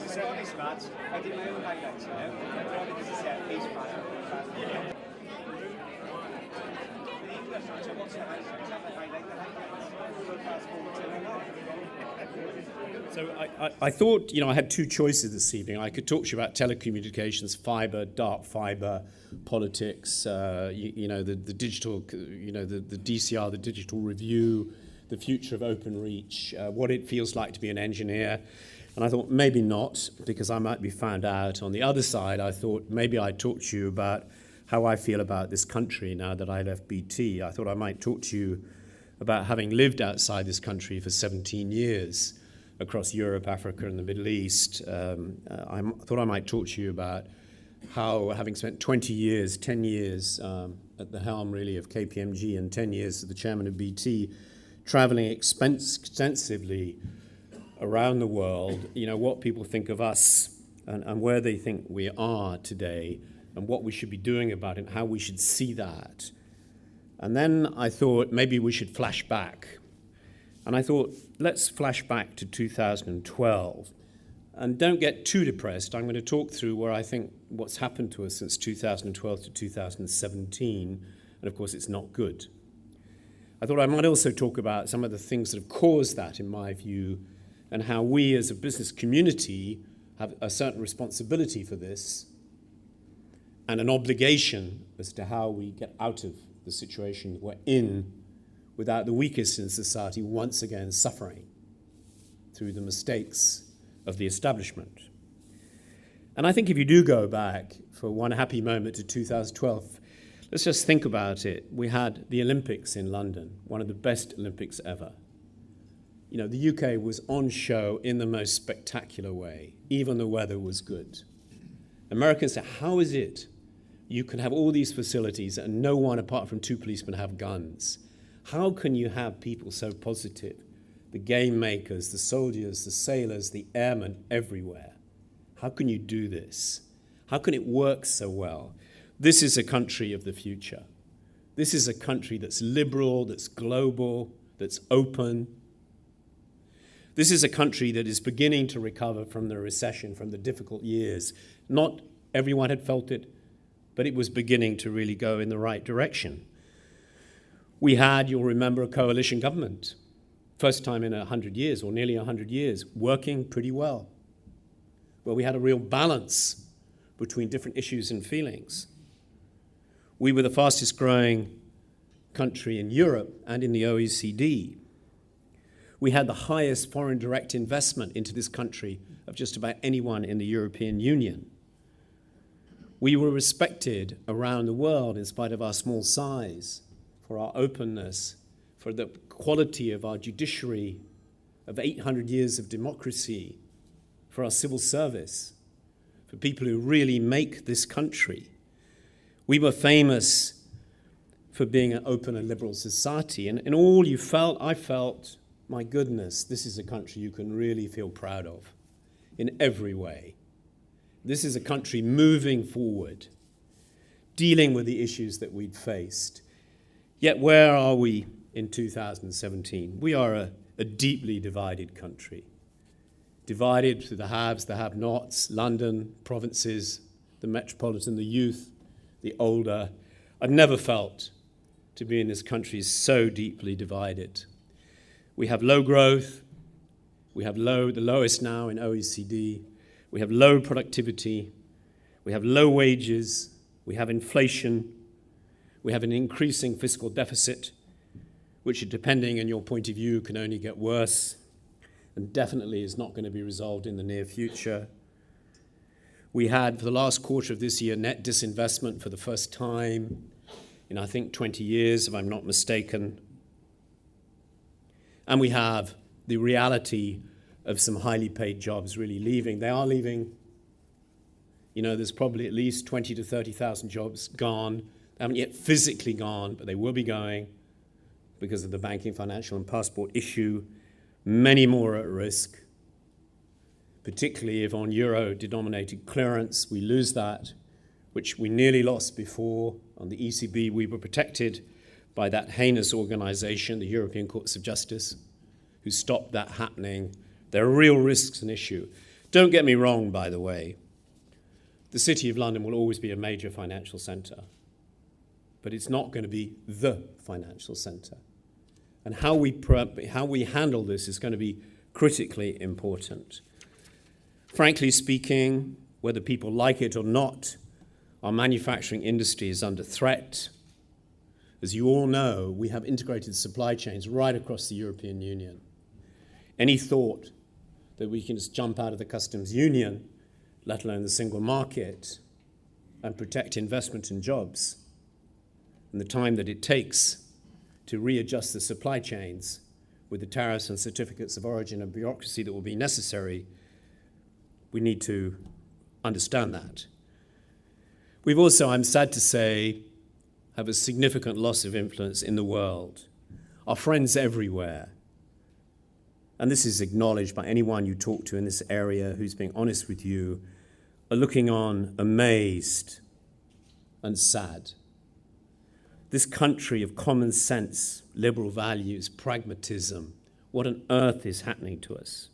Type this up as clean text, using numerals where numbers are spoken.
Sorry, lads. I did my own highlights, you know. This is a piece of So I thought, I had two choices this evening. I could talk to you about telecommunications, fiber, dark fiber, politics, the digital, the DCR, the digital review, the future of OpenReach, what it feels like to be an engineer. And I thought maybe not, because I might be found out. On the other side, I thought maybe I'd talk to you about how I feel about this country now that I left BT. I thought I might talk to you about having lived outside this country for 17 years across Europe, Africa, and the Middle East. I thought I might talk to you about how, having spent 20 years, 10 years at the helm really of KPMG and 10 years as the chairman of BT, traveling extensively around the world, what people think of us and where they think we are today and what we should be doing about it and how we should see that. And then I thought maybe we should flash back. And I thought, let's flash back to 2012. And don't get too depressed. I'm going to talk through where I think what's happened to us since 2012 to 2017. And of course, it's not good. I thought I might also talk about some of the things that have caused that, in my view, and how we as a business community have a certain responsibility for this and an obligation as to how we get out of the situation we're in without the weakest in society once again suffering through the mistakes of the establishment. And I think if you do go back for one happy moment to 2012, let's just think about it. We had the Olympics in London, one of the best Olympics ever. The UK was on show in the most spectacular way. Even the weather was good. Americans said, how is it you can have all these facilities and no one apart from two policemen have guns? How can you have people so positive? The game makers, the soldiers, the sailors, the airmen everywhere. How can you do this? How can it work so well? This is a country of the future. This is a country that's liberal, that's global, that's open. This is a country that is beginning to recover from the recession, from the difficult years. Not everyone had felt it, but it was beginning to really go in the right direction. We had, you'll remember, a coalition government, first time in 100 years, or nearly 100 years, working pretty well, where we had a real balance between different issues and feelings. We were the fastest growing country in Europe and in the OECD. We had the highest foreign direct investment into this country of just about anyone in the European Union. We were respected around the world in spite of our small size, for our openness, for the quality of our judiciary, of 800 years of democracy, for our civil service, for people who really make this country. We were famous for being an open and liberal society. And all you felt, I felt, my goodness, this is a country you can really feel proud of in every way. This is a country moving forward, dealing with the issues that we'd faced. Yet where are we in 2017? We are a deeply divided country, divided through the haves, the have-nots, London, provinces, the metropolitan, the youth, the older. I've never felt to be in this country so deeply divided. We have low growth. We have the lowest now in OECD. We have low productivity. We have low wages. We have inflation. We have an increasing fiscal deficit, which, depending on your point of view, can only get worse and definitely is not going to be resolved in the near future. We had, for the last quarter of this year, net disinvestment for the first time in, I think, 20 years, if I'm not mistaken. And we have the reality of some highly paid jobs really leaving. They are leaving. There's probably at least 20 to 30,000 jobs gone. They haven't yet physically gone, but they will be going because of the banking, financial, and passport issue. Many more at risk, particularly if on euro-denominated clearance we lose that, which we nearly lost before. On the ECB, we were protected by that heinous organization, the European Courts of Justice, who stopped that happening There are real risks an issue. Don't get me wrong, by the way. The City of London will always be a major financial centre, but it's not going to be the financial centre. And how we handle this is going to be critically important. Frankly speaking, whether people like it or not, our manufacturing industry is under threat. As you all know, we have integrated supply chains right across the European Union. Any thought that we can just jump out of the customs union, let alone the single market, and protect investment and jobs, and the time that it takes to readjust the supply chains with the tariffs and certificates of origin and bureaucracy that will be necessary, we need to understand that. We've also, I'm sad to say, have a significant loss of influence in the world. Our friends everywhere, and this is acknowledged by anyone you talk to in this area who's being honest with you, are looking on amazed and sad. This country of common sense, liberal values, pragmatism, what on earth is happening to us?